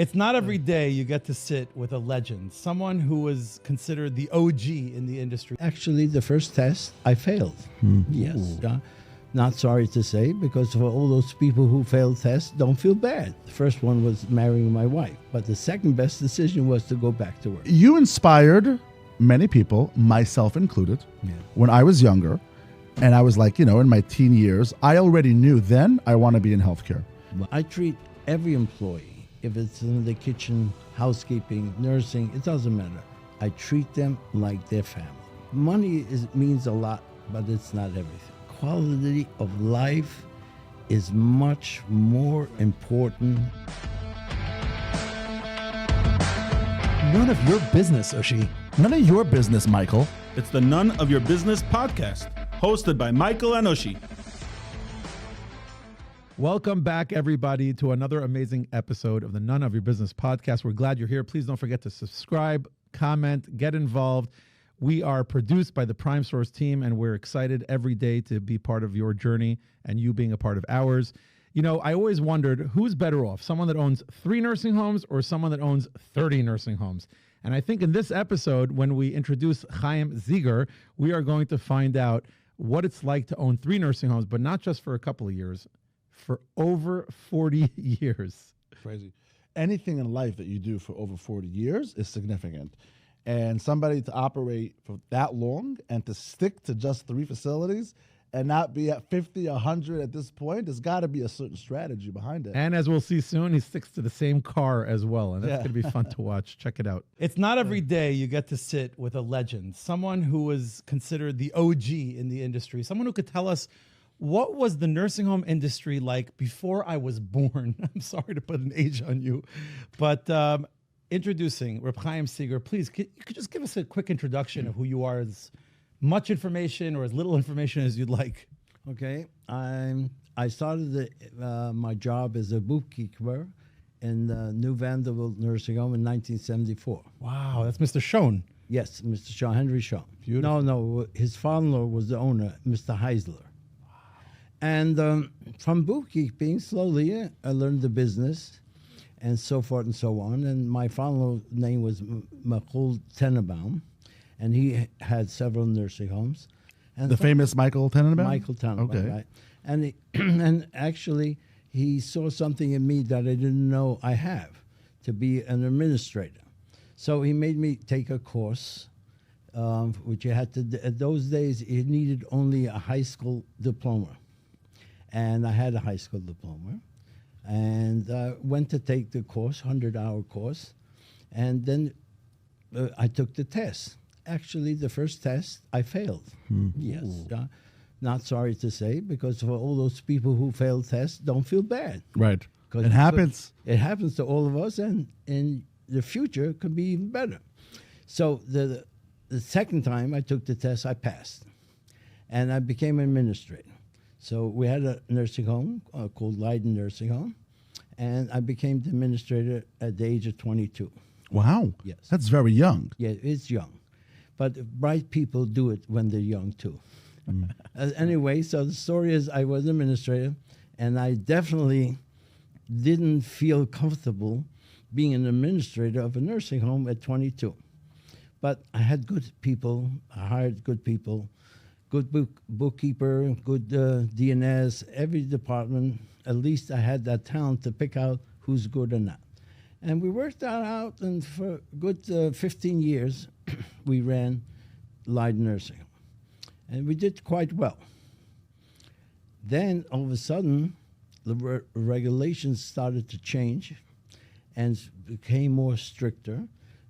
It's not every day you get to sit with a legend, someone who was considered the OG in the industry. Actually, the first test, I failed. Yes. Not sorry to say, because for all those people who failed tests, don't feel bad. The first one was marrying my wife, but the second best decision was to go back to work. You inspired many people, myself included, when I was younger. And I was like, in my teen years, I already knew then I want to be in healthcare. I treat every employee, if it's in the kitchen, housekeeping, nursing, it doesn't matter. I treat them like their family. Money means a lot, but it's not everything. Quality of life is much more important. None of your business, Ushy. None of your business, Michael. It's the None of Your Business podcast, hosted by Michael and Ushy. Welcome back, everybody, to another amazing episode of the None of Your Business podcast. We're glad you're here. Please don't forget to subscribe, comment, get involved. We are produced by the Prime Source team, and we're excited every day to be part of your journey and you being a part of ours. I always wondered who's better off, someone that owns 3 nursing homes or someone that owns 30 nursing homes. And I think in this episode, when we introduce Chaim Sieger, we are going to find out what it's like to own 3 nursing homes, but not just for a couple of years, for over 40 years. Crazy. Anything in life that you do for over 40 years is significant. And somebody to operate for that long and to stick to just 3 facilities and not be at 50, 100 at this point, there's got to be a certain strategy behind it. And as we'll see soon, he sticks to the same car as well. And that's going to be fun to watch. Check it out. It's not every day you get to sit with a legend, someone who was considered the OG in the industry, someone who could tell us what was the nursing home industry like before I was born. I'm sorry to put an age on you, but introducing Reb Chaim Sieger. Please, you could just give us a quick introduction of who you are, as much information or as little information as you'd like. Okay, I started my job as a bookkeeper in the New Vanderbilt Nursing Home in 1974. Wow, that's Mr. Schoen. Yes, Mr. Shaw, Henry Shaw. Beautiful. No, his father-in-law was the owner, Mr. Heisler. Wow. And from bookkeeping, slowly I learned the business and so forth and so on. And my father-in-law's name was Michael Tenenbaum, and he had several nursing homes. And the famous Michael Tenenbaum? Michael Tenenbaum, okay. right. And and actually, he saw something in me that I didn't know I have, to be an administrator. So he made me take a course, which you had to, at those days, you needed only a high school diploma. And I had a high school diploma. And went to take the course, 100-hour course. And then I took the test. Actually, the first test, I failed. Yes. Not sorry to say, because for all those people who failed tests, don't feel bad. Right. It happens. It happens to all of us, and in the future could be even better. So the second time I took the test, I passed. And I became an administrator. So we had a nursing home called Leiden Nursing Home, and I became the administrator at the age of 22. Wow. Yes. That's very young. Yeah, it's young. But bright people do it when they're young, too. Anyway, so the story is I was an administrator, and I definitely didn't feel comfortable being an administrator of a nursing home at 22. But I had good people. I hired good people, good bookkeeper, good DNS, every department. At least I had that talent to pick out who's good or not. And we worked that out, and for a good 15 years, we ran Leiden Nursing Home. And we did quite well. Then, all of a sudden, the regulations started to change and became more stricter.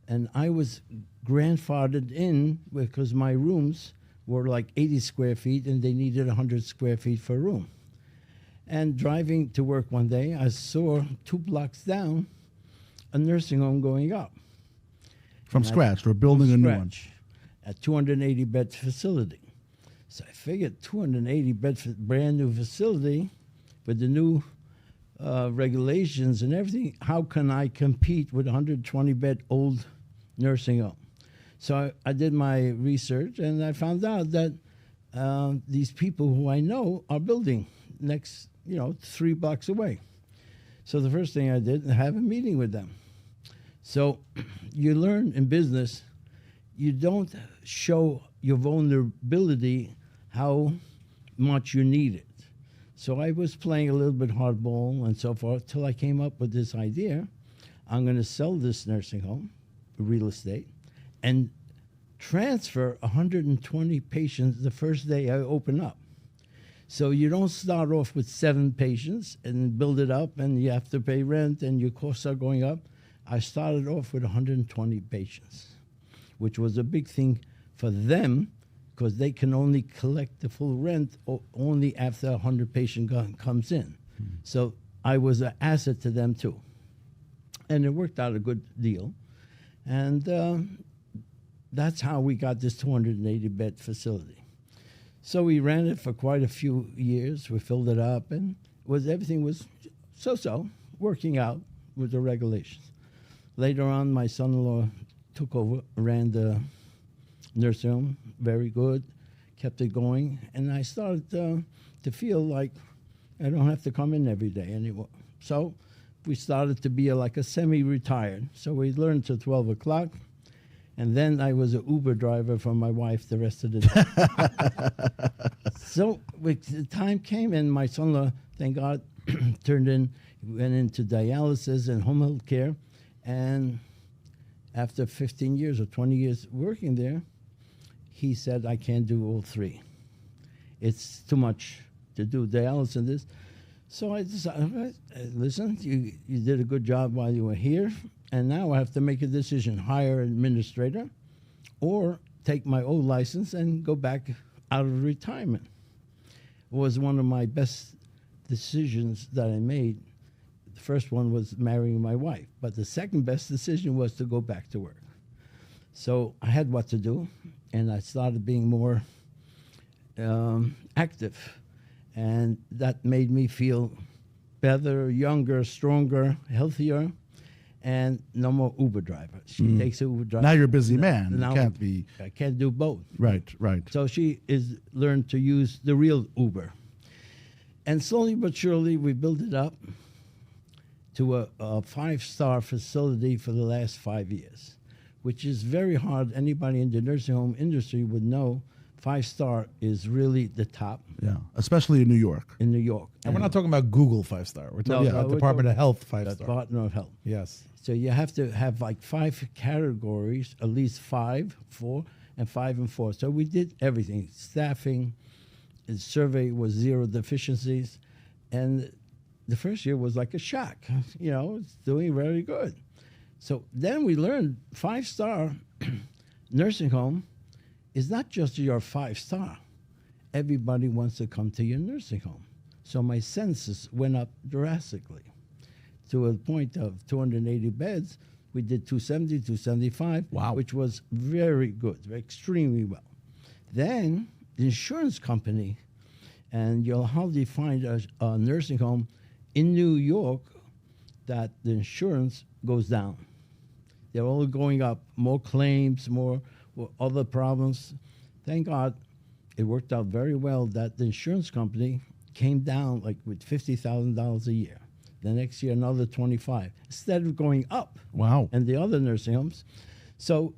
And I was grandfathered in because my rooms were like 80 square feet, and they needed 100 square feet for a room. And driving to work one day, I saw 2 blocks down a nursing home going up. From scratch. We're building a new one. A 280-bed facility. So I figured 280-bed brand new facility with the new regulations and everything, how can I compete with a 120-bed old nursing home? So I did my research, and I found out that these people who I know are building next, 3 blocks away. So the first thing I did, have a meeting with them. So you learn in business, you don't show your vulnerability how much you need it. So I was playing a little bit hardball and so forth till I came up with this idea. I'm going to sell this nursing home, real estate, and transfer 120 patients the first day I open up. So you don't start off with 7 patients and build it up and you have to pay rent and your costs are going up. I started off with 120 patients, which was a big thing for them because they can only collect the full rent only after 100 patient comes in. So I was an asset to them too. And it worked out a good deal. And that's how we got this 280-bed facility. So we ran it for quite a few years. We filled it up, and everything was so-so, working out with the regulations. Later on, my son-in-law took over, ran the nursing home, very good, kept it going, and I started to feel like I don't have to come in every day anymore. So we started to be like a semi-retired. So we learned till 12 o'clock. And then I was an Uber driver for my wife the rest of the day. So the time came, and my son-in-law, thank God, went into dialysis and home health care. And after 15 years or 20 years working there, he said, I can't do all 3. It's too much to do dialysis and this. So I decided, listen, you did a good job while you were here. And now I have to make a decision, hire an administrator or take my old license and go back out of retirement. It was one of my best decisions that I made. The first one was marrying my wife, but the second best decision was to go back to work. So I had what to do, and I started being more active. And that made me feel better, younger, stronger, healthier. And no more Uber driver. She takes an Uber driver. Now you're a busy man. Now You can't be. I can't do both. Right, right. So she is learned to use the real Uber. And slowly but surely, we built it up to a 5-star facility for the last 5 years, which is very hard. Anybody in the nursing home industry would know 5-star is really the top Yeah, especially in New York. in New York. And we're not talking about Google 5-star. We're talking about we're Department of talking Health about 5-star. Department of Health. Yes. So you have to have like 5 categories, at least 5, 4, and 5 and 4. So we did everything. Staffing, the survey was 0 deficiencies. And the first year was like a shock. You know, it's doing very good. So then we learned 5-star nursing home is not just your 5-star. Everybody wants to come to your nursing home. So my census went up drastically to a point of 280 beds. We did 270, 275, Wow. which was very good, extremely well. Then the insurance company, and you'll hardly find a nursing home in New York that the insurance goes down. They're all going up, more claims, more other problems. Thank God it worked out very well that the insurance company came down like with $50,000 a year. The next year, another 25, instead of going up. Wow. And the other nursing homes. So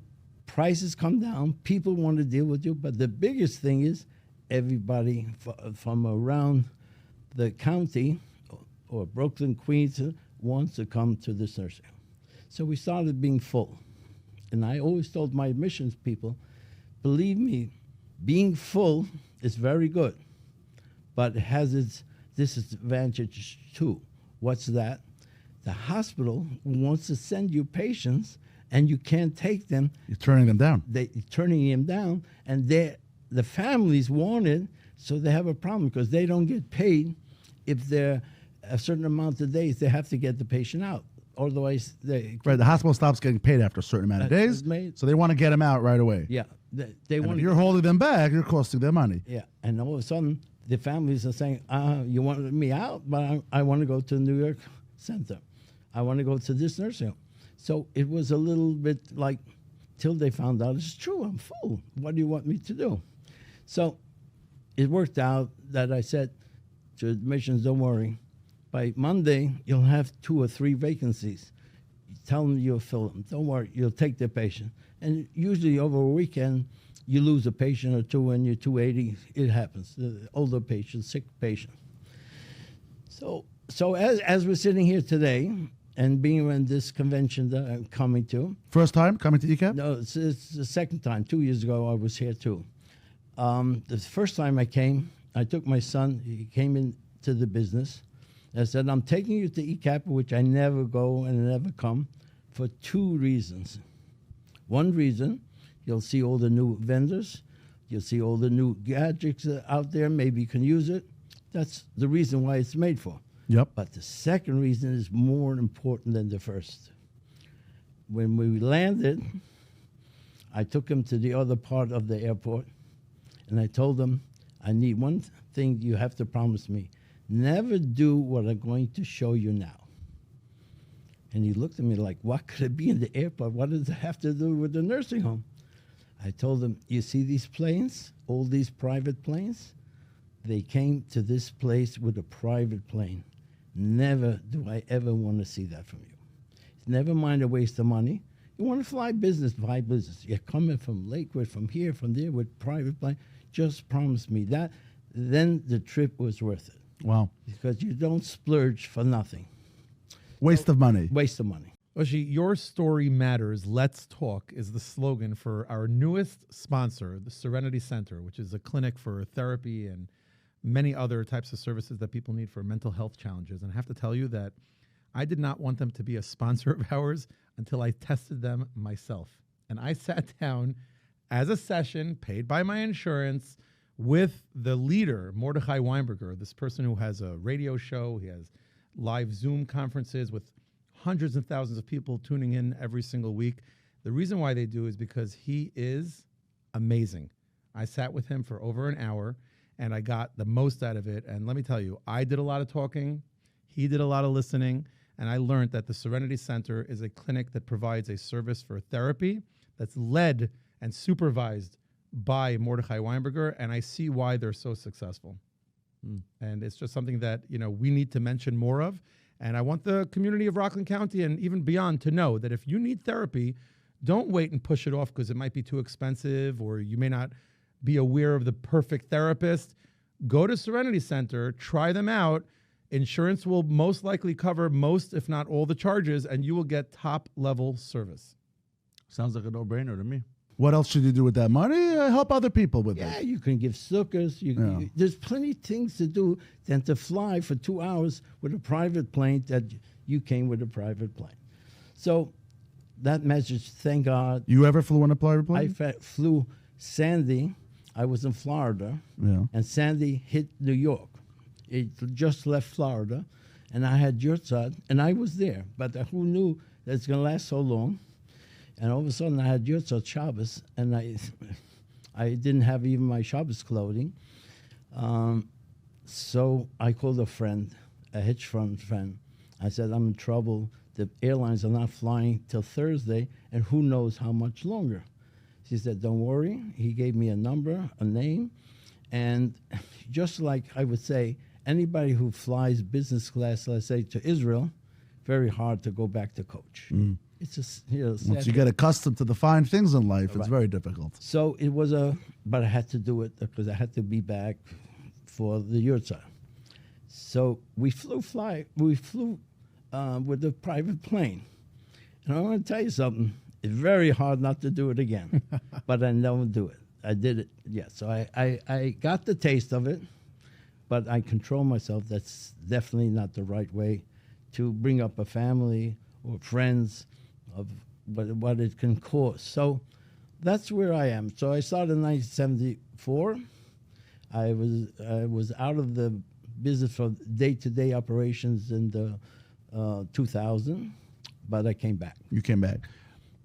prices come down. People want to deal with you. But the biggest thing is everybody from around the county or Brooklyn, Queens, wants to come to this nursing home. So we started being full. And I always told my admissions people, believe me, being full is very good, but it has its disadvantage too. What's that? The hospital wants to send you patients, and you can't take them. You're turning them down. They're turning them down, and the families want it, so they have a problem because they don't get paid if they're a certain amount of days. They have to get the patient out. Otherwise, they Right, the hospital stops getting paid after a certain amount of days, so they want to get them out right away. Yeah, they And want. if you're holding them back, you're costing them money. Yeah, and all of a sudden, the families are saying, you want me out, but I want to go to New York Center. I want to go to this nursing home. So it was a little bit like, till they found out, it's true, I'm full. What do you want me to do? So it worked out that I said to admissions, don't worry, by Monday, you'll have 2 or 3 vacancies. You tell them you'll fill them. Don't worry, you'll take the patient. And usually over a weekend, you lose a patient or 2 and you're 280. It happens. The older patient, sick patient. So as we're sitting here today and being in this convention that I'm coming to. First time coming to ECAP? No, it's the second time. 2 years ago, I was here too. The first time I came, I took my son. He came into the business. I said, I'm taking you to ECAP, which I never go and never come, for 2 reasons. One reason, you'll see all the new vendors. You'll see all the new gadgets out there. Maybe you can use it. That's the reason why it's made for. Yep. But the second reason is more important than the first. When we landed, I took him to the other part of the airport, and I told him, I need one thing you have to promise me. Never do what I'm going to show you now. And he looked at me like, what could it be in the airport? What does it have to do with the nursing home? I told him, you see these planes, all these private planes? They came to this place with a private plane. Never do I ever want to see that from you. Never mind a waste of money. You want to fly business, fly business. You're coming from Lakewood, from here, from there with private plane. Just promise me that. Then the trip was worth it. Wow. Because you don't splurge for nothing. Waste of money. Waste of money. Ushy, your story matters. Let's talk is the slogan for our newest sponsor, the Serenity Center, which is a clinic for therapy and many other types of services that people need for mental health challenges. And I have to tell you that I did not want them to be a sponsor of ours until I tested them myself. And I sat down as a session paid by my insurance with the leader, Mordechai Weinberger, this person who has a radio show. He has live Zoom conferences with hundreds of thousands of people tuning in every single week. The reason why they do is because he is amazing. I sat with him for over an hour and I got the most out of it. And let me tell you, I did a lot of talking. He did a lot of listening. And I learned that the Serenity Center is a clinic that provides a service for therapy that's led and supervised by Mordechai Weinberger. And I see why they're so successful. And it's just something that, we need to mention more of. And I want the community of Rockland County and even beyond to know that if you need therapy, don't wait and push it off because it might be too expensive or you may not be aware of the perfect therapist. Go to Serenity Center, try them out. Insurance will most likely cover most, if not all, the charges, and you will get top-level service. Sounds like a no-brainer to me. What else should you do with that money? Help other people with Yeah, it. you can give sukkahs. There's plenty of things to do than to fly for 2 hours with a private plane that you came with a private plane. So that message, thank God. You ever flew on a private plane? I flew Sandy. I was in Florida, and Sandy hit New York. It just left Florida, and I had Yurtzad, and I was there. But who knew that it's going to last so long? And all of a sudden, I had Yurtzad Shabbos, and I didn't have even my Shabbos clothing. So I called a friend, a hedge fund friend. I said, I'm in trouble. The airlines are not flying till Thursday, and who knows how much longer. She said, don't worry. He gave me a number, a name. And just like I would say, anybody who flies business class, let's say, to Israel, very hard to go back to coach. It's just, once you get accustomed to the fine things in life, it's very difficult. So it was but I had to do it because I had to be back for the Yurtzah. So we flew with a private plane. And I want to tell you something. It's very hard not to do it again, but I don't do it. I did it, So I got the taste of it, but I control myself. That's definitely not the right way to bring up a family or friends of what it can cost. So that's where I am. So I started in 1974. I was out of the business for day-to-day operations in the 2000, but I came back. You came back.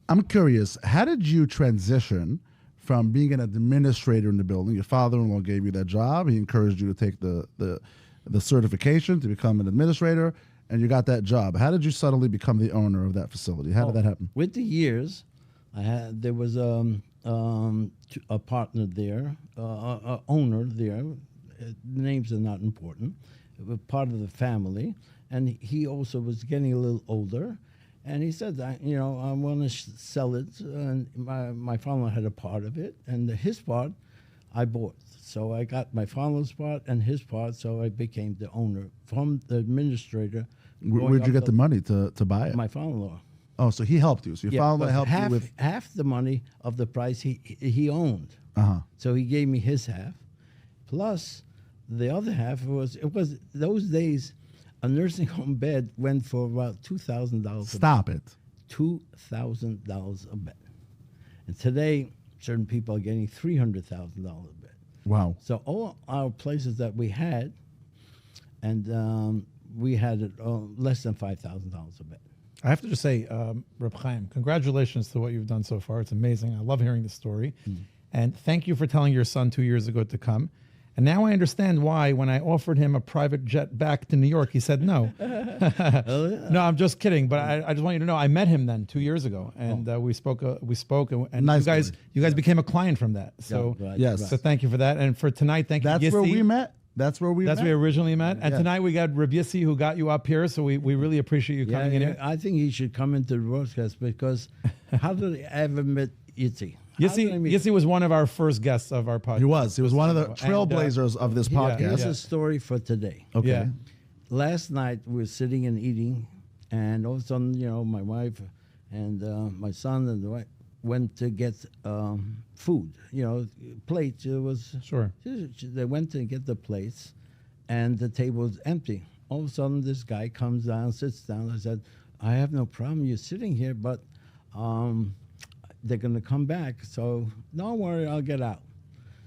I'm curious, how did you transition from being an administrator in the building? Your father-in-law gave you that job. He encouraged you to take the certification to become an administrator, and you got that job. How did you suddenly become the owner of that facility? How did that happen? With the years, there was a partner there, a owner there. Names are not important. It was part of the family, and he also was getting a little older. And he said that, I want to sell it. And my father had a part of it, and his part I bought. So I got my father's part and his part, so I became the owner from the administrator. Where'd you get the money to buy it? My father-in-law. Oh, so he helped you. So your father but helped you with. half the money of the price he owned. So he gave me his half, plus the other half was those days. A nursing home bed went for about $2,000. Stop it. $2,000 a bed, and today certain people are getting $300,000 a bed. Wow. So all our places that we had, and we had it less than $5,000 a bed. I have to just say, Reb Chaim, congratulations to what you've done so far. It's amazing. I love hearing the story. And thank you for telling your son 2 years ago to come. And now I understand why, when I offered him a private jet back to New York, he said no. No, I'm just kidding. But I just want you to know, I met him then 2 years ago, and we spoke, and Nice you guys became a client from that. So Yes. so thank you for that. And for tonight, thank you. That's where Yissi. we met. That's where we That's met. where we originally met. And Yeah. tonight we got Reb Yissi, who got you up here. So we really appreciate you coming in here. I think he should come into the broadcast, because how did I ever met Yitzi? Yissi was one of our first guests of our podcast. He was one of the trailblazers of this podcast. Here's a story for today. Okay. Yeah. Last night we were sitting and eating, and all of a sudden, my wife and my son and the wife went to get food. Plates. It was Sure. They went to get the plates, and the table was empty. All of a sudden, this guy comes down, sits down. I said, "I have no problem you sitting here, but they're going to come back. So don't worry, I'll get out."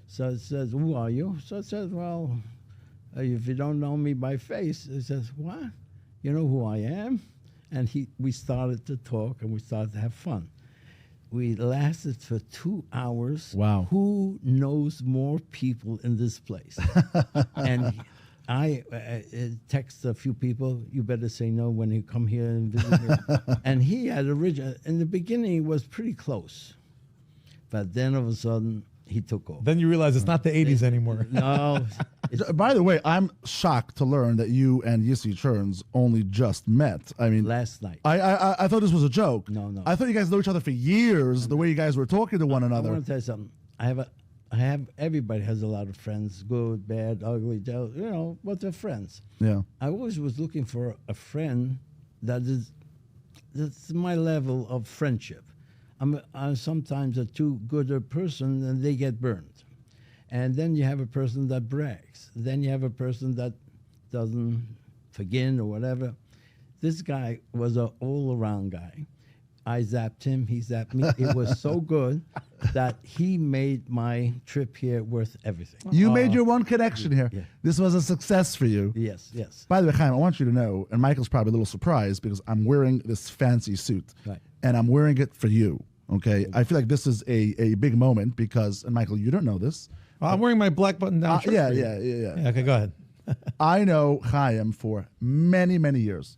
So it says, "Who are you?" So it says, "Well, if you don't know me by face," it says, "What? You know who I am?" And we started to talk, and we started to have fun. We lasted for 2 hours. Wow. Who knows more people in this place? And I text a few people, "You better say no when you come here and visit me." And he had in the beginning, he was pretty close. But then all of a sudden, he took over. Then you realize it's not the 80s anymore. No. By the way, I'm shocked to learn that you and Yissi Cherns only just met. I mean, Last night. I thought this was a joke. No. I thought you guys know each other for years. The way you guys were talking to one I another. want to tell you something. Everybody has a lot of friends, good, bad, ugly, but they're friends. Yeah. I always was looking for a friend that's my level of friendship. I'm sometimes a too good a person, and they get burned. And then you have a person that brags. Then you have a person that doesn't forgive or whatever. This guy was an all-around guy. I zapped him, he zapped me. It was so good that he made my trip here worth everything. You made your one connection here. Yeah. This was a success for you. Yes. By the way, Chaim, I want you to know, and Michael's probably a little surprised because I'm wearing this fancy suit. Right. And I'm wearing it for you. Okay. I feel like this is a big moment because, and Michael, you don't know this. Well, I'm wearing my black button-down shirt. Yeah. Yeah, okay, go ahead. I know Chaim for many, many years.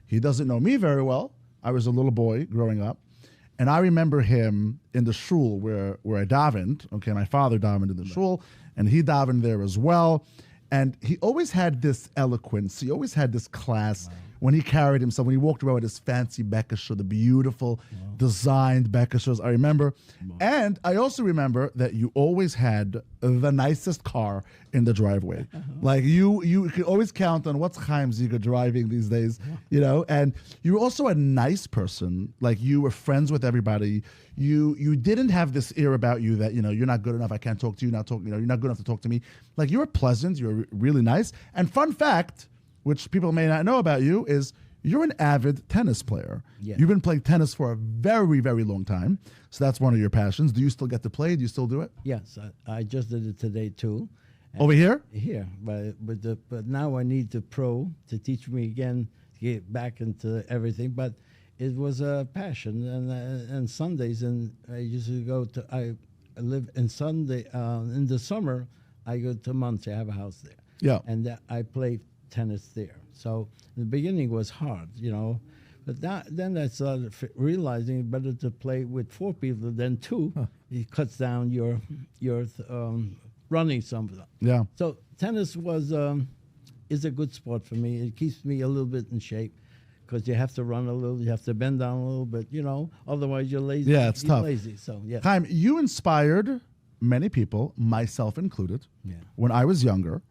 He doesn't know me very well. I was a little boy growing up. And I remember him in the shul where I davened. Okay, my father davened in the shul, and he davened there as well. And he always had this eloquence. He always had this class when he carried himself, when he walked around with his fancy bekesher, the beautiful designed bekeshers. I remember. And I also remember that you always had the nicest car in the driveway. Like you could always count on what's Chaim Sieger driving these days, and you were also a nice person. Like you were friends with everybody. You didn't have this ear about you that, you're not good enough. I can't talk to you. You're not good enough to talk to me. Like you were pleasant. You were really nice. And fun fact, which people may not know about you, is you're an avid tennis player. Yeah. You've been playing tennis for a very, very long time. So that's one of your passions. Do you still get to play? Do you still do it? Yes, I just did it today too. Over here? Here, but now I need the pro to teach me again to get back into everything. But it was a passion, and Sundays, and I used to go to. I live in Sunday in the summer. I go to Muncie. I have a house there. Yeah. And I play tennis there. So in the beginning it was hard, but then I started realizing better to play with 4 people than 2. It cuts down your running some of them. Yeah. So tennis was is a good sport for me. It keeps me a little bit in shape because you have to run a little, you have to bend down a little bit, otherwise you're lazy. Yeah, it's You're tough. lazy, so yeah. Chaim, you inspired many people, myself included, Yeah. when I was younger.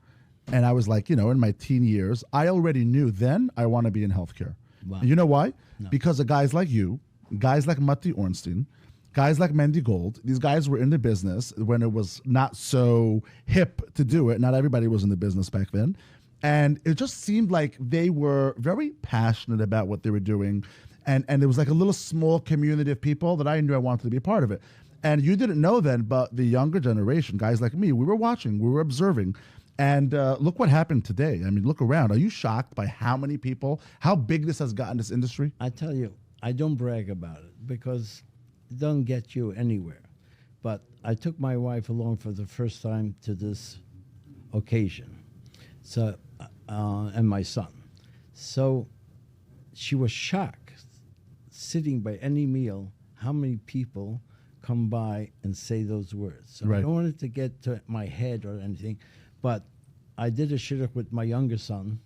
And I was like, in my teen years, I already knew then I want to be in healthcare. Wow. And you know why? No. Because of guys like you, guys like Matti Ornstein, guys like Mendy Gold. These guys were in the business when it was not so hip to do it. Not everybody was in the business back then. And it just seemed like they were very passionate about what they were doing. And it was like a little small community of people that I knew I wanted to be a part of it. And you didn't know then, but the younger generation, guys like me, we were watching, we were observing. And look what happened today. I mean, look around. Are you shocked by how many people, how big this has gotten, this industry? I tell you, I don't brag about it because it doesn't get you anywhere. But I took my wife along for the first time to this occasion, so and my son. So she was shocked, sitting by any meal, how many people come by and say those words. So Right. I don't want it to get to my head or anything, but I did a shidduch with my younger son,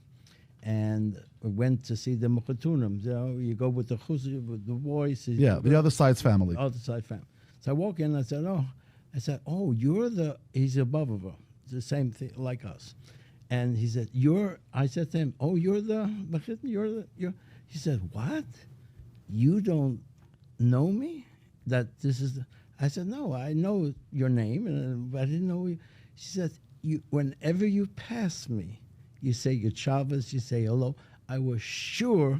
and we went to see the Mechatunim. You go with the boys. Yeah, the other side's family. Other side family. So I walk in, I said, oh, you're the, he's above of her, the same thing like us. And he said, I said to him, oh, you're the, he said, what? You don't know me? That this is, I said, no, I know your name, but I didn't know you. She said, whenever you pass me, you say your Chavez, you say hello, I was sure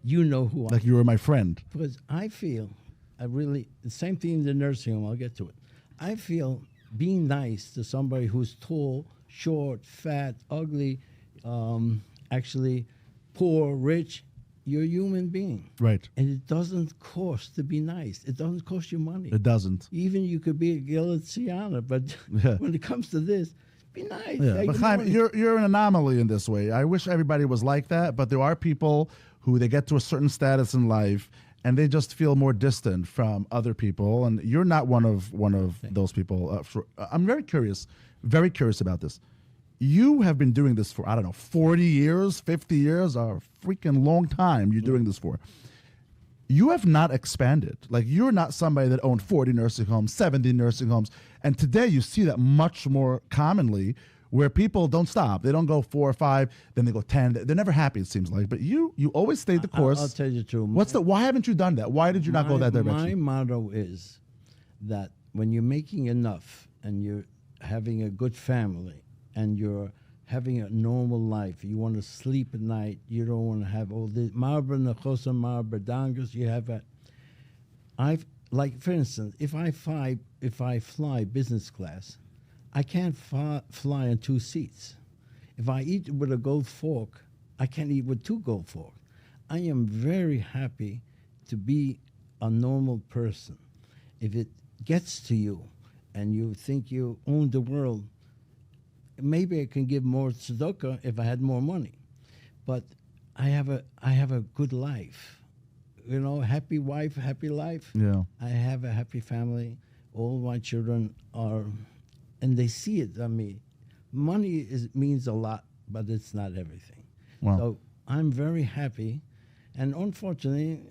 you know who I am. Like you were my friend. Because I feel, the same thing in the nursing home, I'll get to it. I feel being nice to somebody who's tall, short, fat, ugly, actually poor, rich, you're a human being. Right. And it doesn't cost to be nice. It doesn't cost you money. It doesn't. Even you could be a Galiziana, but Yeah. when it comes to this, be nice. Yeah, Hey, but good Chaim, morning. you're an anomaly in this way. I wish everybody was like that, but there are people who they get to a certain status in life and they just feel more distant from other people, and you're not one of those people. I'm very curious about this. You have been doing this for, 40 years, 50 years, a freaking long time you're doing this for. You have not expanded. Like, you're not somebody that owned 40 nursing homes, 70 nursing homes. And today you see that much more commonly where people don't stop. They don't go 4 or 5, then they go 10. They're never happy, it seems like. But you always stayed the course. I'll tell you the truth. Why haven't you done that? Why did you not go that direction? My motto is that when you're making enough and you're having a good family and you're having a normal life, you want to sleep at night, you don't want to have all this marber nechosa marber dangas, you have that. Like for instance, if I fly business class, I can't fly on 2 seats. If I eat with a gold fork, I can't eat with 2 gold forks. I am very happy to be a normal person. If it gets to you and you think you own the world, maybe I can give more tzedakah if I had more money. But I have a good life. Happy wife, happy life. Yeah. I have a happy family. All my children are, and they see it on me. Money means a lot, but it's not everything. Wow. So I'm very happy, and unfortunately,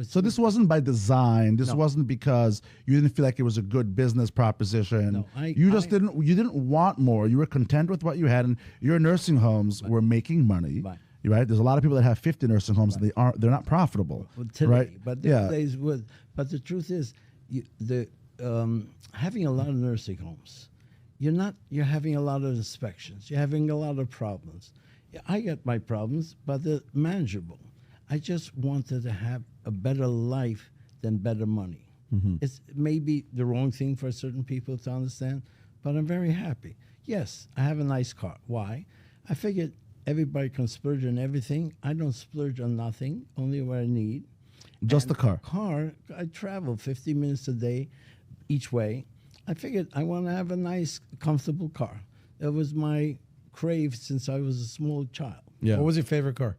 So this wasn't by design. This No. wasn't because you didn't feel like it was a good business proposition. No, You didn't want more. You were content with what you had, and your nursing homes were making money. Right. Right? There's a lot of people that have 50 nursing homes and they're not profitable. Well, today, right? but these Yeah. days but the truth is, having a lot of nursing homes, you're having a lot of inspections, you're having a lot of problems. Yeah, I get my problems, but they're manageable. I just wanted to have a better life than better money. Mm-hmm. It's maybe the wrong thing for certain people to understand, but I'm very happy. Yes, I have a nice car. Why? I figured everybody can splurge on everything. I don't splurge on nothing, only what I need. Just the car. I travel 50 minutes a day each way. I figured I want to have a nice, comfortable car. It was my crave since I was a small child. Yeah. What was your favorite car?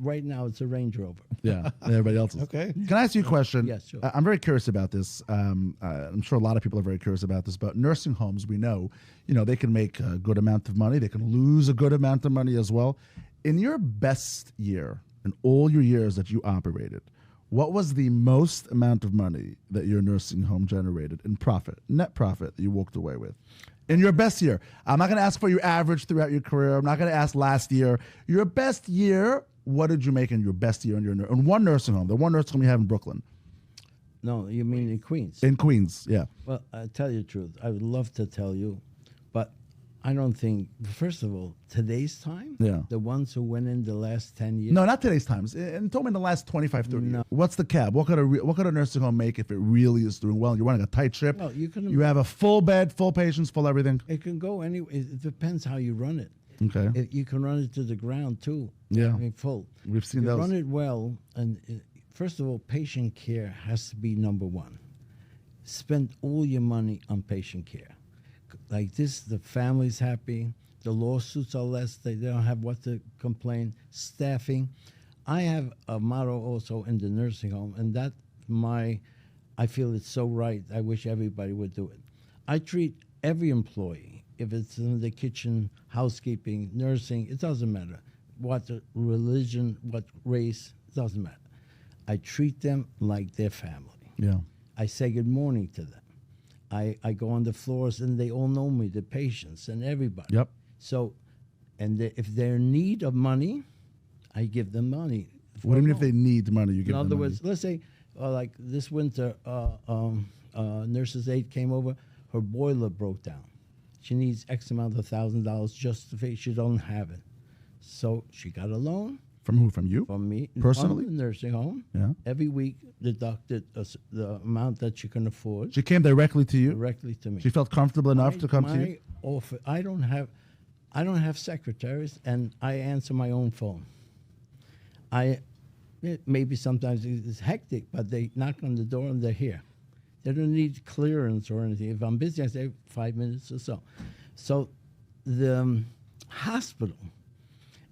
right now it's a Range Rover. Yeah, everybody else's. Okay. Can I ask you a question? Yes, sure. I'm very curious about this. I'm sure a lot of people are very curious about this. But nursing homes, we know, they can make a good amount of money. They can lose a good amount of money as well. In your best year, in all your years that you operated, what was the most amount of money that your nursing home generated in profit, net profit, that you walked away with? In your best year. I'm not going to ask for your average throughout your career. I'm not going to ask last year. Your best year, what did you make in your best year in one nursing home, the one nursing home you have in Brooklyn? No, you mean in Queens? In Queens, yeah. Well, I'll tell you the truth. I would love to tell you, but I don't think, first of all, today's time, Yeah. the ones who went in the last 10 years. No, not today's times. And told me in the last 25, 30 No. years. What's the cap? What could a nursing home make if it really is doing well? You're running a tight ship. Well, You have a full bed, full patients, full everything. It can go anyway. It depends how you run it. Okay. You can run it to the ground too. Yeah. I mean, full. We've seen you those. run it well, and first of all, patient care has to be number one. Spend all your money on patient care. Like this, the family's happy. The lawsuits are less. They don't have what to complain. Staffing. I have a motto also in the nursing home, and I feel it's so right. I wish everybody would do it. I treat every employee, if it's in the kitchen, housekeeping, nursing, it doesn't matter. What religion, what race, it doesn't matter. I treat them like their family. Yeah. I say good morning to them. I go on the floors and they all know me, the patients and everybody. Yep. So, if they're in need of money, I give them money. What do you mean if they need money? You give In them other money? words, let's say, like this winter, nurse's aide came over, her boiler broke down. She needs X amount of $1,000 just to pay. She don't have it. So she got a loan From who? From you? from me. Personally? From the nursing home. Yeah. Every week deducted the amount that she can afford She came directly to you? directly to me. She felt comfortable enough to come to you? Offer, I don't have secretaries, and I answer my own phone. Maybe sometimes it's hectic, but they knock on the door and they're here. They don't need clearance or anything. If I'm busy, I say 5 minutes or so. So the hospital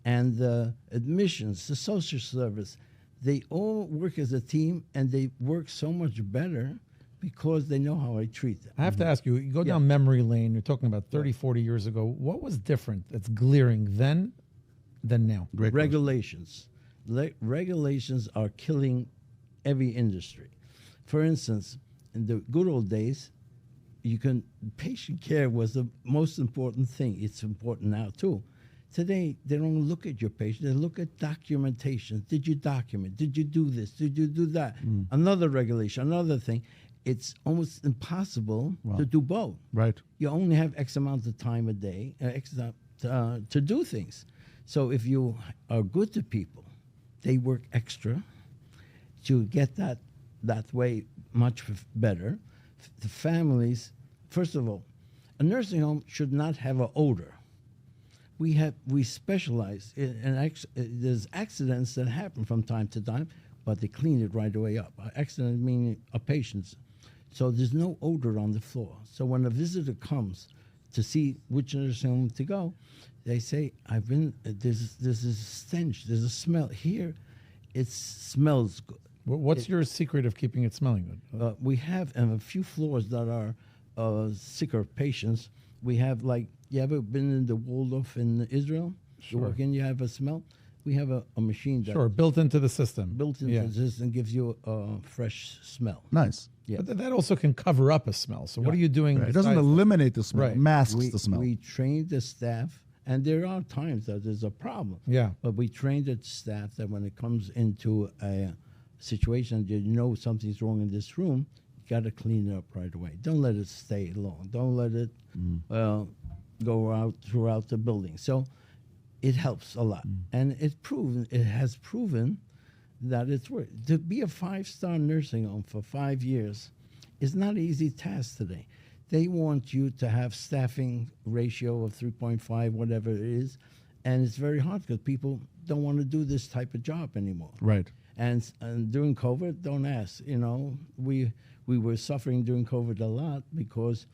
and the admissions, the social service, they all work as a team, and they work so much better because they know how I treat them. I have to ask you, you go down memory lane, you're talking about 30, 40 years ago. What was different that's glaring then than now? Great question. Regulations. Regulations are killing every industry. For instance, in the good old days, patient care was the most important thing. It's important now too. Today, they don't look at your patient. They look at documentation. Did you document? Did you do this? Did you do that? Another regulation, another thing. It's almost impossible to do both. Right. You only have X amount of time a day, to do things. So if you are good to people, they work extra to get that way much better. The families, first of all, a nursing home should not have an odor. We specialize in there's accidents that happen from time to time, but they clean it right away up. Accident meaning a patient's. So there's no odor on the floor. So when a visitor comes to see which nursing home to go, they say, there's a stench, there's a smell. Here, it smells good. What's your secret of keeping it smelling good? We have a few floors that are sicker patients. We have, like, you ever been in the Waldorf in Israel? Sure. You walk in, you have a smell. We have a machine that Sure, built into the system. built into the system gives you a fresh smell. Nice. Yeah. But that also can cover up a smell. So what are you doing? Right. It doesn't besides- eliminate the smell. Right. It masks the smell. We train the staff, and there are times that there's a problem. Yeah. But we train the staff that when it comes into a situation, you know something's wrong in this room, you got to clean it up right away. Don't let it stay long. Don't let it go out throughout the building. So it helps a lot. And it has proven that it's worth. To be a 5-star nursing home for 5 years is not an easy task today. They want you to have staffing ratio of 3.5, whatever it is, and it's very hard because people don't want to do this type of job anymore. Right. And during COVID, don't ask. We were suffering during COVID a lot because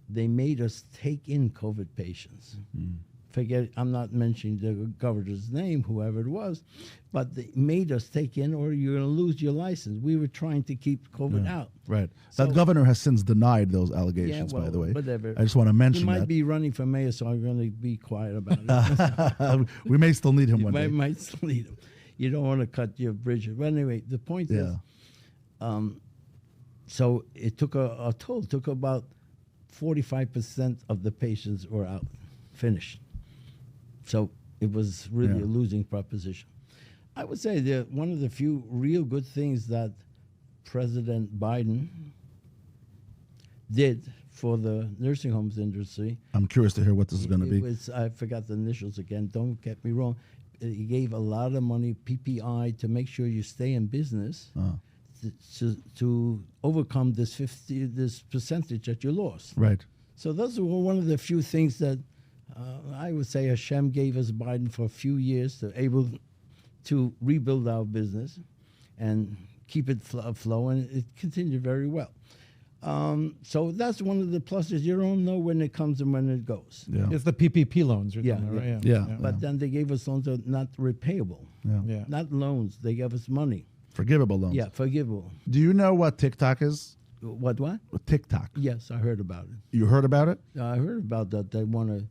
they made us take in COVID patients forget, I'm not mentioning the governor's name, whoever it was, but they made us take in, or you're going to lose your license. We were trying to keep COVID out. Right. So- That governor has since denied those allegations, by the way. Whatever. I just want to mention He might that. be running for mayor, so I'm going to be quiet about it. We may still need him You one day. might still need him. You don't want to cut your bridges. But anyway, the point is, so it took a toll. It took about 45% of the patients were out, finished. So it was really a losing proposition. I would say that one of the few real good things that President Biden did for the nursing homes industry. I'm curious to hear what this is going to It be. was, I forgot the initials again. Don't get me wrong. He gave a lot of money, PPI, to make sure you stay in business to overcome this percentage that you lost. Right. So those were one of the few things that I would say Hashem gave us Biden for a few years to able to rebuild our business and keep it flowing. It continued very well. So that's one of the pluses. You don't know when it comes and when it goes. Yeah. It's the PPP loans. You're Yeah, talking about, right? yeah. But then they gave us loans that are not repayable. Yeah. Not loans. They gave us money. Forgivable loans. Yeah, forgivable. Do you know what TikTok is? What? TikTok. Yes, I heard about it. You heard about it? I heard about that. They want to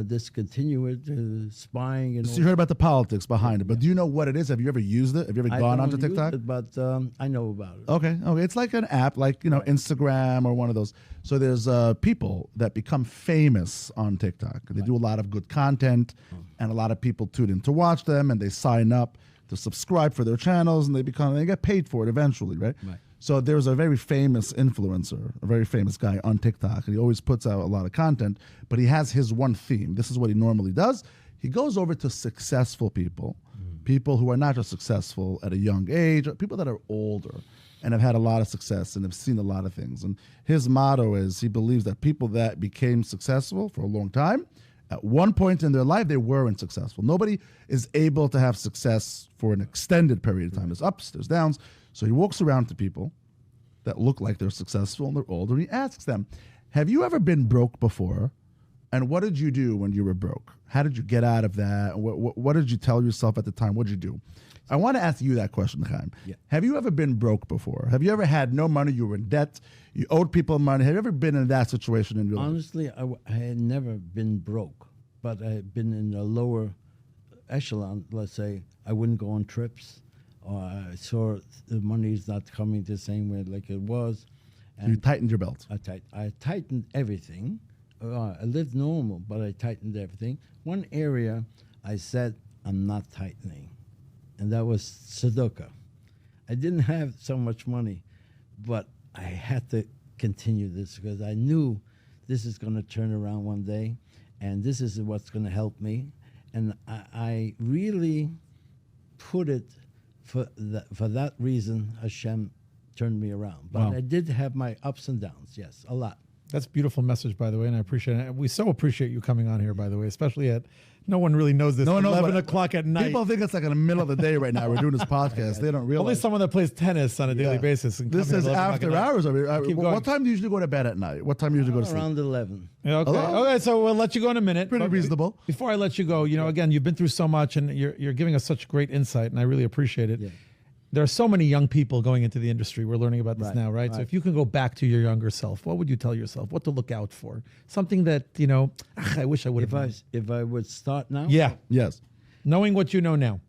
discontinue it, spying and So all. you heard about the politics behind it, but do you know what it is? Have you ever used it? Have you ever I gone don't onto use TikTok? it, but I know about it. Okay. It's like an app, like Instagram or one of those. So there's people that become famous on TikTok. They do a lot of good content, and a lot of people tune in to watch them, and they sign up to subscribe for their channels, and they get paid for it eventually, right? Right. So there's a very famous influencer, a very famous guy on TikTok, and he always puts out a lot of content, but he has his one theme. This is what he normally does. He goes over to successful people, people who are not just successful at a young age, people that are older and have had a lot of success and have seen a lot of things. And his motto is he believes that people that became successful for a long time, at one point in their life, they weren't successful. Nobody is able to have success for an extended period of time. There's ups, there's downs. So he walks around to people that look like they're successful and they're older. And he asks them, have you ever been broke before? And what did you do when you were broke? How did you get out of that? What did you tell yourself at the time? What did you do? I want to ask you that question, Chaim. Yeah. Have you ever been broke before? Have you ever had no money? You were in debt. You owed people money. Have you ever been in that situation in your life? Honestly, I had never been broke, but I had been in a lower echelon. Let's say I wouldn't go on trips, or I saw the money's not coming the same way like it was. So you tightened your belt. I tightened everything. I lived normal, but I tightened everything. One area I said I'm not tightening, and that was tzedakah. I didn't have so much money, but I had to continue this because I knew this is going to turn around one day, and this is what's going to help me. And I really put it for that reason. Hashem turned me around, but Wow. I did have my ups and downs. Yes, a lot. That's a beautiful message, by the way, and I appreciate it. We so appreciate you coming on here, by the way, especially at, no one really knows this, No one knows 11 what- o'clock at night. People think it's like in the middle of the day right now. We're doing this podcast. They don't Only realize. someone that plays tennis on a daily Yeah. basis. And This come is here at 11 after o'clock at night. hours. Keep going. What time do you usually go to bed at night? What time do you usually go to sleep? Around 11. Yeah, okay. Hello? Okay, so we'll let you go in a minute. Pretty But reasonable. Before I let you go, again, you've been through so much, and you're giving us such great insight, and I really appreciate it. Yeah. There are so many young people going into the industry. We're learning about this Right, now, right? So right. if you can go back to your younger self, what would you tell yourself? What to look out for? Something that, I wish I would have If I would start now, Yeah, Yes. knowing what you know now.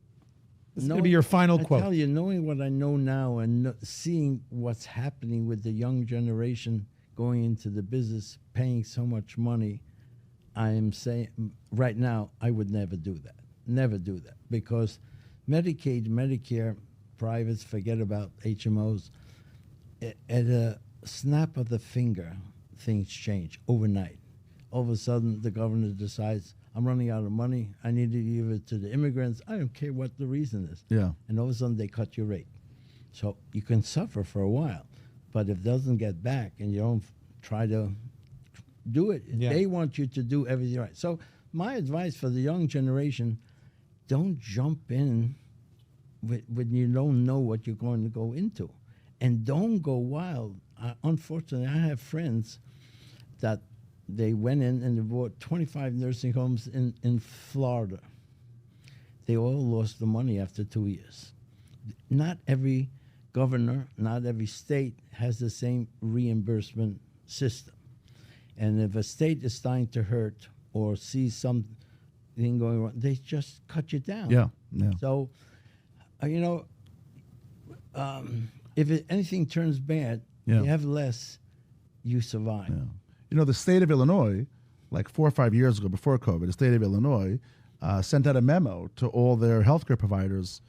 This is going to be your final I quote. tell you, knowing what I know now and seeing what's happening with the young generation going into the business, paying so much money, I am saying right now I would never do that. Never do that, because Medicaid, Medicare, privates, forget about HMOs. At a snap of the finger, things change overnight. All of a sudden, the governor decides, I'm running out of money. I need to give it to the immigrants. I don't care what the reason is. Yeah. And all of a sudden, they cut your rate. So you can suffer for a while. But if it doesn't get back and you don't try to do it, Yeah. they want you to do everything right. So my advice for the young generation, don't jump in when you don't know what you're going to go into. And don't go wild. Unfortunately, I have friends that they went in and they bought 25 nursing homes in Florida. They all lost the money after 2 years. Not every governor, not every state has the same reimbursement system. And if a state is starting to hurt or sees something going wrong, they just cut you down. Yeah. So, if anything turns bad, Yeah. you have less, you survive. Yeah. You know, the state of Illinois, like 4 or 5 years ago, before COVID, the state of Illinois sent out a memo to all their healthcare providers.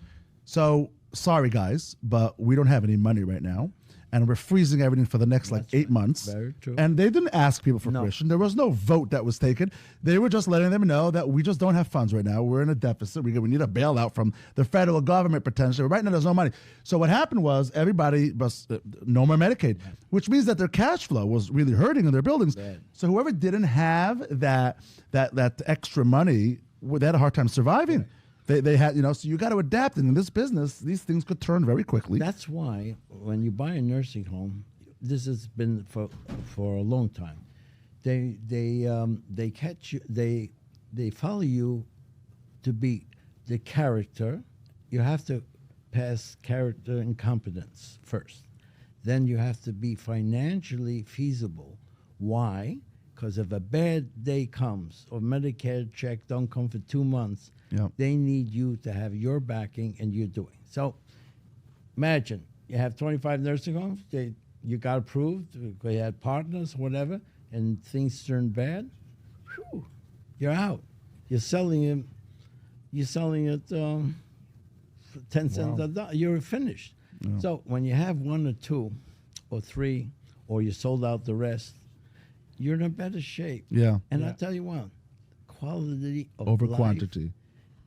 So, sorry guys, but we don't have any money right now, and we're freezing everything for the next 8 months. Very true. And they didn't ask people for No. permission. There was no vote that was taken. They were just letting them know that we just don't have funds right now. We're in a deficit. We need a bailout from the federal government potentially. Right now, there's no money. So what happened was everybody was no more Medicaid, which means that their cash flow was really hurting in their buildings. Bad. So whoever didn't have that extra money, they had a hard time surviving. They had, so you got to adapt. And in this business, these things could turn very quickly. That's why when you buy a nursing home, this has been for a long time. They catch you. They follow you to be the character. You have to pass character and competence first. Then you have to be financially feasible. Why? Because if a bad day comes or Medicare check don't come for 2 months, Yep. they need you to have your backing and you're doing. So imagine you have 25 nursing homes, you got approved, you had partners, whatever, and things turn bad, whew, you're out. You're selling it for 10 cents a dollar. You're finished. Yeah. So when you have 1 or 2 or 3, or you sold out the rest, you're in a better shape. Yeah. And I'll tell you what, quality of Over life quantity.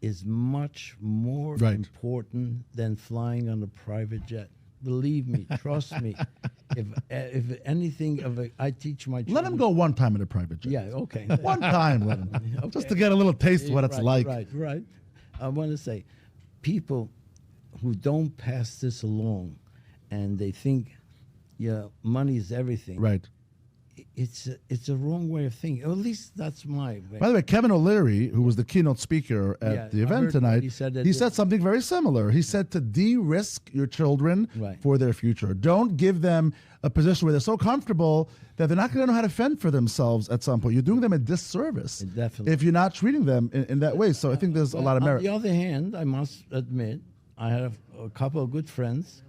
is much more Right. important than flying on a private jet. Believe me, trust me. If anything I teach my children. Let them go one time in a private jet. Yeah, okay. One time, let them. Just to get a little taste of what it's like. Right. I want to say, people who don't pass this along, and they think, money is everything. Right. It's a wrong way of thinking. Or at least that's my way. By the way, Kevin O'Leary, who was the keynote speaker at the I event heard tonight, he said that he said something very similar. He said to de-risk your children Right. for their future. Don't give them a position where they're so comfortable that they're not going to know how to fend for themselves at some point. You're doing them a disservice Definitely. if you're not treating them in that way. So I think there's a lot of merit. On the other hand, I must admit, I have a couple of good friends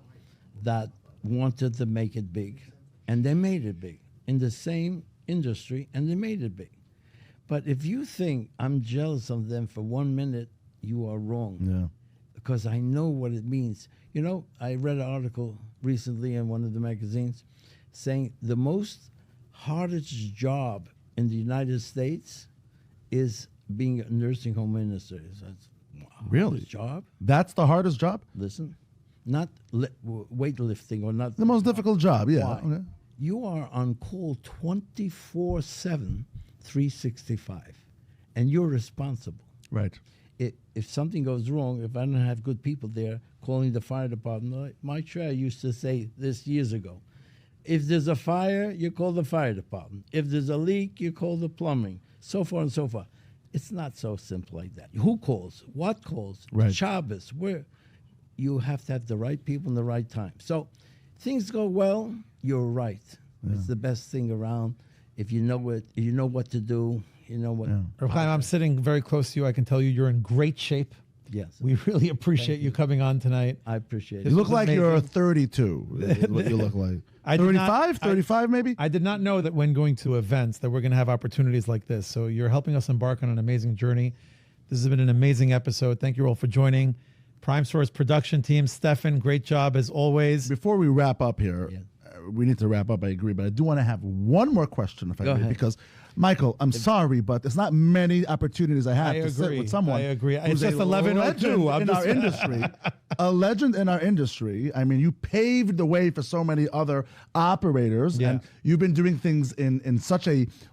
that wanted to make it big, and they made it big in the same industry, and they made it big. But if you think I'm jealous of them for 1 minute, you are wrong. Yeah. Because I know what it means. I read an article recently in one of the magazines saying the most hardest job in the United States is being a nursing home administrator. That's Really? hardest job. That's the hardest job? Listen, not weightlifting or not The most difficult job, yeah. Why? Okay. You are on call 24/7, 365, and you're responsible. Right. If something goes wrong, if I don't have good people there calling the fire department, my chair used to say this years ago, if there's a fire, you call the fire department. If there's a leak, you call the plumbing, so forth and so forth. It's not so simple like that. Who calls? What calls? Right. Shabbos. Where? You have to have the right people in the right time. So things go well, you're right. Yeah. It's the best thing around. If you know it, you know what to do. You know what. Yeah. Reb Chaim, I'm sitting very close to you. I can tell you're in great shape. Yes, We really appreciate you coming on tonight. I appreciate You it. look like you're amazing. 32, is what you look like. I did not- 35, 35 maybe? I did not know that when going to events that we're going to have opportunities like this. So you're helping us embark on an amazing journey. This has been an amazing episode. Thank you all for joining. Prime Source production team, Stefan, great job as always. Before we wrap up here, Yeah. We need to wrap up, I agree, but I do want to have one more question, if I Go may, ahead. because, Michael, I'm sorry, but there's not many opportunities I have I to sit agree. with someone. I agree. It's who's just a 11:02. legend in our industry. A legend in our industry. I mean, you paved the way for so many other operators, Yeah. and you've been doing things in such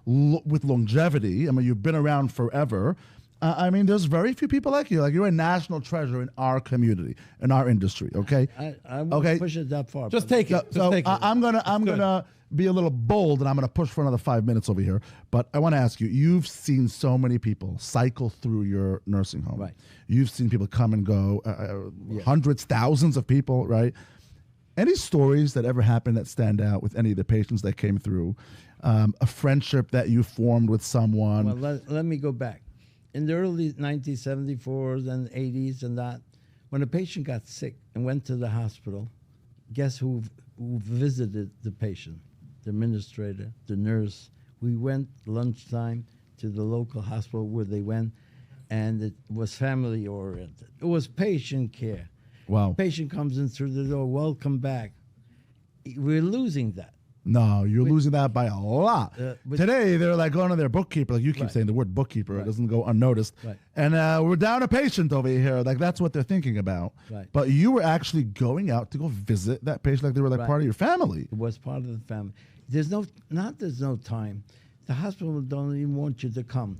with longevity. I mean, you've been around forever. I mean, there's very few people like you. Like, you're a national treasure in our community, in our industry. Okay. I won't push it that far. Just but- take it. So Just take it. I'm gonna be a little bold, and I'm gonna push for another 5 minutes over here. But I want to ask you: you've seen so many people cycle through your nursing home. Right. You've seen people come and go, hundreds, thousands of people. Right. Any stories that ever happened that stand out with any of the patients that came through? A friendship that you formed with someone. Well, let me go back. In the early 1974s and 80s and that, when a patient got sick and went to the hospital, guess who visited the patient? The administrator, the nurse. We went lunchtime to the local hospital where they went, and it was family oriented. It was patient care. Wow. Patient comes in through the door, welcome back. We're losing that. No, you're losing that by a lot. but- Today, they're like going to their bookkeeper. Like you keep Right. saying the word bookkeeper. It Right. doesn't go unnoticed. Right. And we're down a patient over here. Like, that's what they're thinking about. Right. But you were actually going out to go visit that patient like they were like Right. part of your family. It was part of the family. There's no time. The hospital don't even want you to come.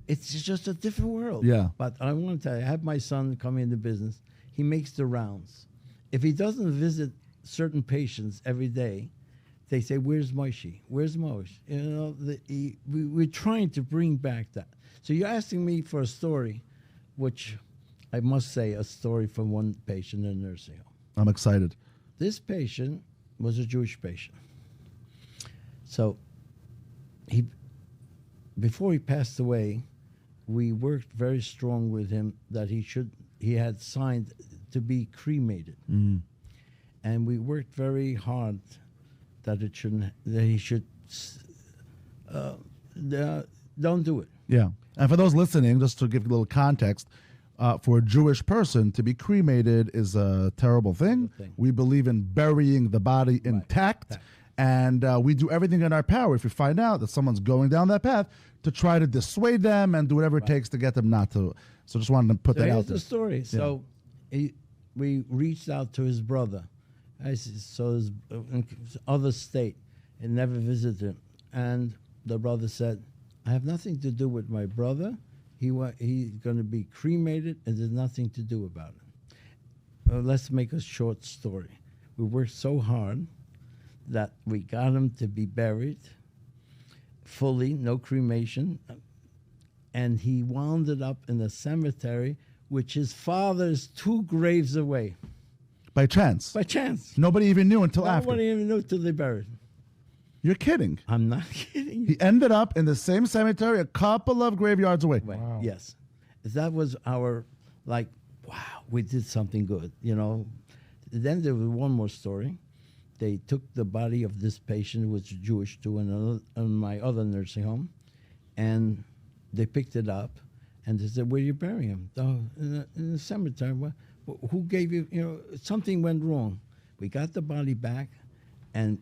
It's just a different world. Yeah. But I want to tell you, I have my son coming into business. He makes the rounds. If he doesn't visit certain patients every day, they say, "Where's Moshe? Where's Moshe?" You know, we're trying to bring back that. So you're asking me for a story, which I must say, a story from one patient in a nursing home. I'm excited. This patient was a Jewish patient. So before he passed away, we worked very strong with him that he had signed to be cremated. And we worked very hard that he should don't do it. Yeah. And for those listening, just to give a little context, for a Jewish person to be cremated is a terrible thing. We believe in burying the body intact. And we do everything in our power if we find out that someone's going down that path to try to dissuade them and do whatever it takes to get them not to. So just wanted to put So that out here's there. the story. So we reached out to his brother. So his other state and never visited him. And the brother said, "I have nothing to do with my brother. He's going to be cremated, and there's nothing to do about it." Well, let's make a short story. We worked so hard that we got him to be buried fully, no cremation, and he wound up in a cemetery which his father's 2 graves away. By chance. By chance. Nobody even knew until after. Nobody even knew till they buried him. You're kidding. I'm not kidding you. He ended up in the same cemetery a couple of graveyards away. Wow. Yes. That was our, wow, we did something good, you know. Then there was one more story. They took the body of this patient who was Jewish to my other nursing home, and they picked it up, and they said, "Where are you burying him?" "Oh, in the cemetery." "Well, who gave you, something went wrong." We got the body back, and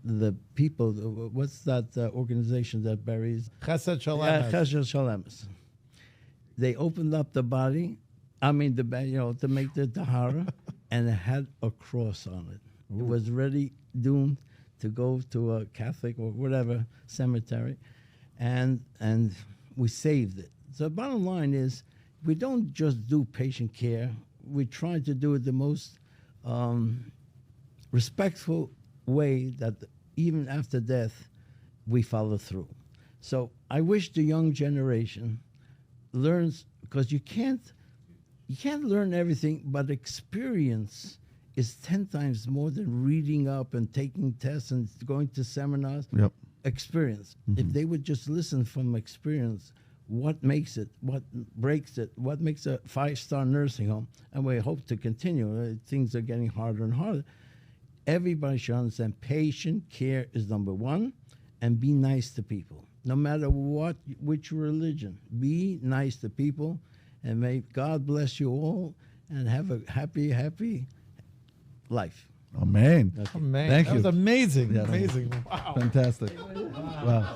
the people, what's that organization that buries? Chesed Shalem. Chesed Shalem. They opened up the body, to make the tahara, and it had a cross on it. It was ready, doomed to go to a Catholic or whatever cemetery, and we saved it. So the bottom line is, we don't just do patient care. We try to do it the most respectful way that even after death, we follow through. So I wish the young generation learns, because you can't learn everything, but experience is 10 times more than reading up and taking tests and going to seminars. Yep. Experience. If they would just listen from experience, what makes it, what breaks it, what makes a 5-star nursing home, and we hope to continue. Things are getting harder and harder. Everybody should understand patient care is number one, and be nice to people. No matter which religion, be nice to people, and may God bless you all, and have a happy, happy life. Amen. Oh, man. Thank that you. was amazing. Yes. Amazing. Wow. Fantastic. Wow.